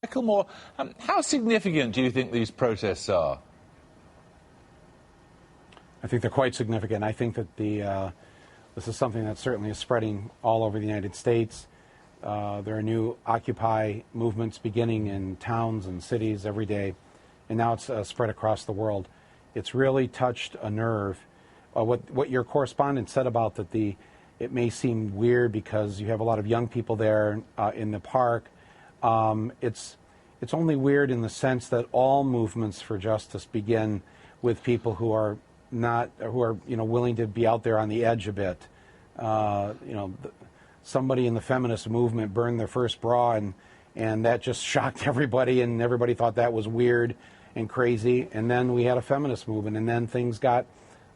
Michael Moore, how significant do you think these protests are? I think they're quite significant. I think that this is something that certainly is spreading all over the United States. There are new Occupy movements beginning in towns and cities every day, and now it's spread across the world. It's really touched a nerve. What your correspondent said about that it may seem weird because you have a lot of young people there in the park. It's only weird in the sense that all movements for justice begin with people who are willing to be out there on the edge a bit. Somebody in the feminist movement burned their first bra, and that just shocked everybody, and everybody thought that was weird and crazy. And then we had a feminist movement, and then things got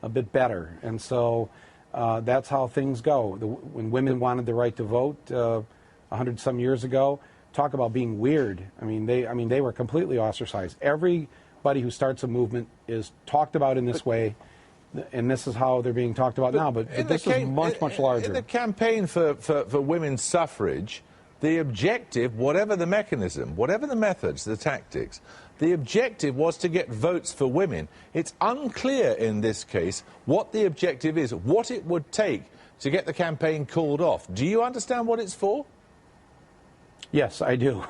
a bit better. And so that's how things go. When women wanted the right to vote 100-some years ago, talk about being weird. They were completely ostracized. Everybody who starts a movement is talked about in this way. And this is how they're being talked about now, but this is much, much larger. In the campaign for women's suffrage, the objective, whatever the mechanism, whatever the methods, the tactics, the objective was to get votes for women. It's unclear in this case what the objective is, what it would take to get the campaign called off. Do you understand what it's for? Yes, I do.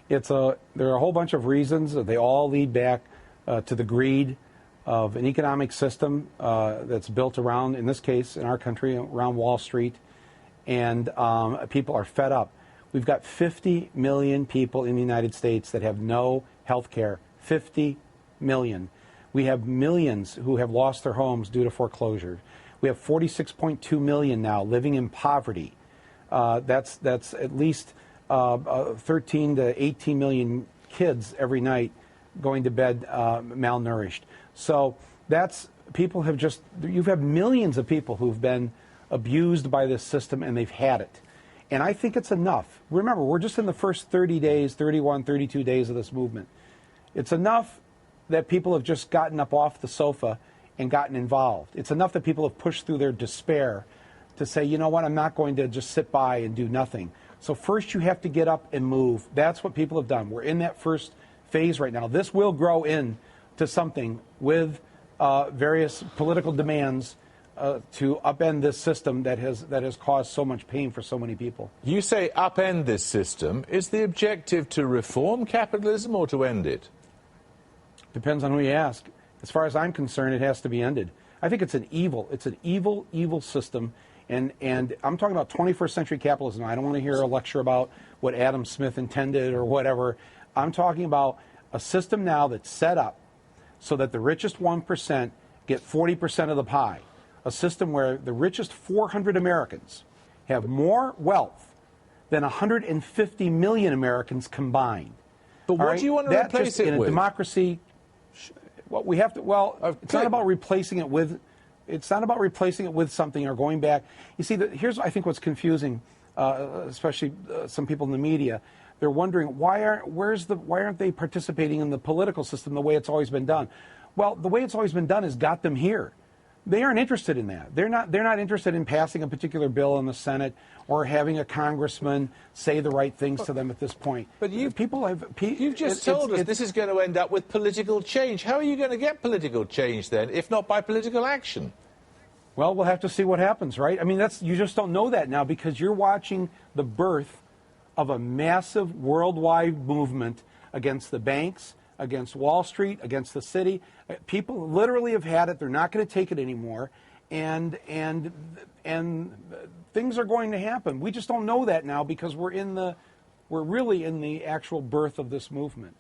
There are a whole bunch of reasons. They all lead back to the greed of an economic system that's built around, in this case, in our country, around Wall Street, and people are fed up. We've got 50 million people in the United States that have no health care. 50 million. We have millions who have lost their homes due to foreclosure. We have 46.2 million now living in poverty. That's at least 13 to 18 million kids every night going to bed malnourished. So you have millions of people who've been abused by this system, and they've had it. And I think it's enough. Remember, we're just in the first 30 days, 31, 32 days of this movement. It's enough that people have just gotten up off the sofa and gotten involved. It's enough that people have pushed through their despair to say, you know what, I'm not going to just sit by and do nothing. So first you have to get up and move. That's what people have done. We're in that first phase right now. This will grow into something with various political demands to upend this system that has caused so much pain for so many people. You say upend this system. Is the objective to reform capitalism or to end it? Depends on who you ask. As far as I'm concerned, it has to be ended. I think it's an evil system. And I'm talking about 21st century capitalism. I don't want to hear a lecture about what Adam Smith intended or whatever. I'm talking about a system now that's set up so that the richest 1% get 40% of the pie. A system where the richest 400 Americans have more wealth than 150 million Americans combined. But what do you want to replace it with? In a with? democracy, what we have to, it's not about replacing it with. It's not about replacing it with something or going back. You see, here's I think what's confusing, especially some people in the media. They're wondering why aren't they participating in the political system the way it's always been done? Well, the way it's always been done has got them here. They aren't interested in that. They're not interested in passing a particular bill in the Senate or having a congressman say the right things to them at this point. But you've just told us this is going to end up with political change. How are you going to get political change then, if not by political action? Well, we'll have to see what happens, right? I mean, you just don't know that now because you're watching the birth of a massive worldwide movement against the banks, against Wall Street, against the city. People literally have had it. They're not going to take it anymore. And things are going to happen. We just don't know that now because we're really in the actual birth of this movement.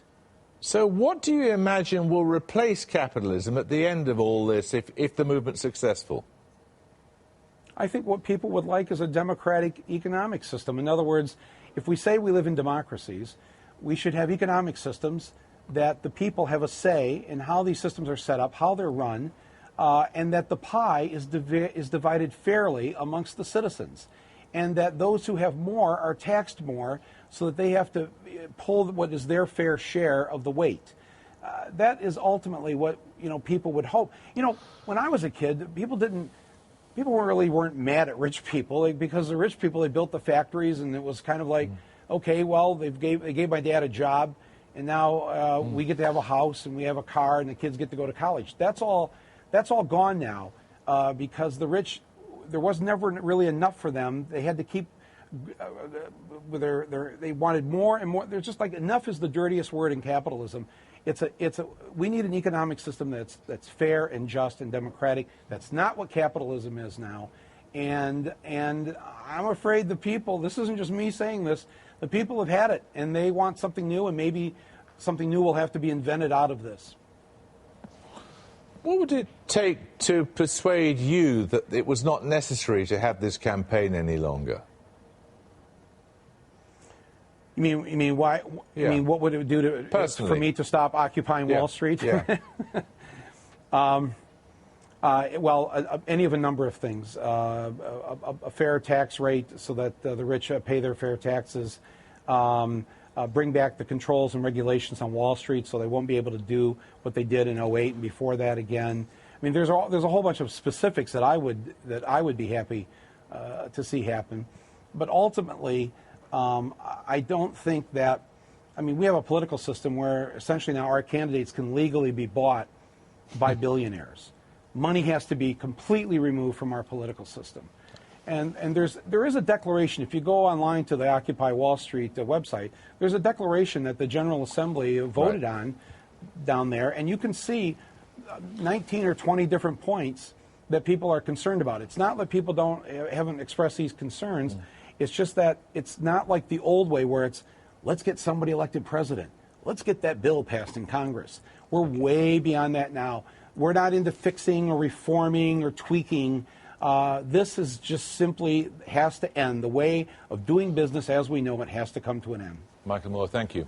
So what do you imagine will replace capitalism at the end of all this if the movement's successful? I think what people would like is a democratic economic system. In other words, if we say we live in democracies, we should have economic systems that the people have a say in how these systems are set up, how they're run, and that the pie is divided fairly amongst the citizens, and that those who have more are taxed more so that they have to pull what is their fair share of the weight. That is ultimately what people would hope. When I was a kid, people really weren't mad at rich people because the rich people, they built the factories, and it was kind of like okay, well, they gave my dad a job, and now we get to have a house and we have a car and the kids get to go to college. That's all gone now because the rich, there was never really enough for them. They had to keep they wanted more and more. There's just like enough is the dirtiest word in capitalism. We need an economic system that's fair and just and democratic. That's not what capitalism is now. And I'm afraid the people, this isn't just me saying this, the people have had it and they want something new, and maybe something new will have to be invented out of this. What would it take to persuade you that it was not necessary to have this campaign any longer? You mean why? Yeah. You mean what would it do for me to stop occupying Wall Street? Yeah. Any of a number of things. A fair tax rate so that the rich pay their fair taxes. Bring back the controls and regulations on Wall Street so they won't be able to do what they did in 2008 and before that again. I mean, there's a whole bunch of specifics that I would be happy to see happen. But ultimately, I don't think that. I mean, we have a political system where essentially now our candidates can legally be bought by billionaires. Money has to be completely removed from our political system. And there is a declaration. If you go online to the Occupy Wall Street website, there's a declaration that the General Assembly voted on down there, and you can see 19 or 20 different points that people are concerned about. It's not that people haven't expressed these concerns. It's just that it's not like the old way where it's, let's get somebody elected president. Let's get that bill passed in Congress. We're way beyond that now. We're not into fixing or reforming or tweaking. This is just simply has to end. The way of doing business as we know it has to come to an end. Michael Moore, thank you.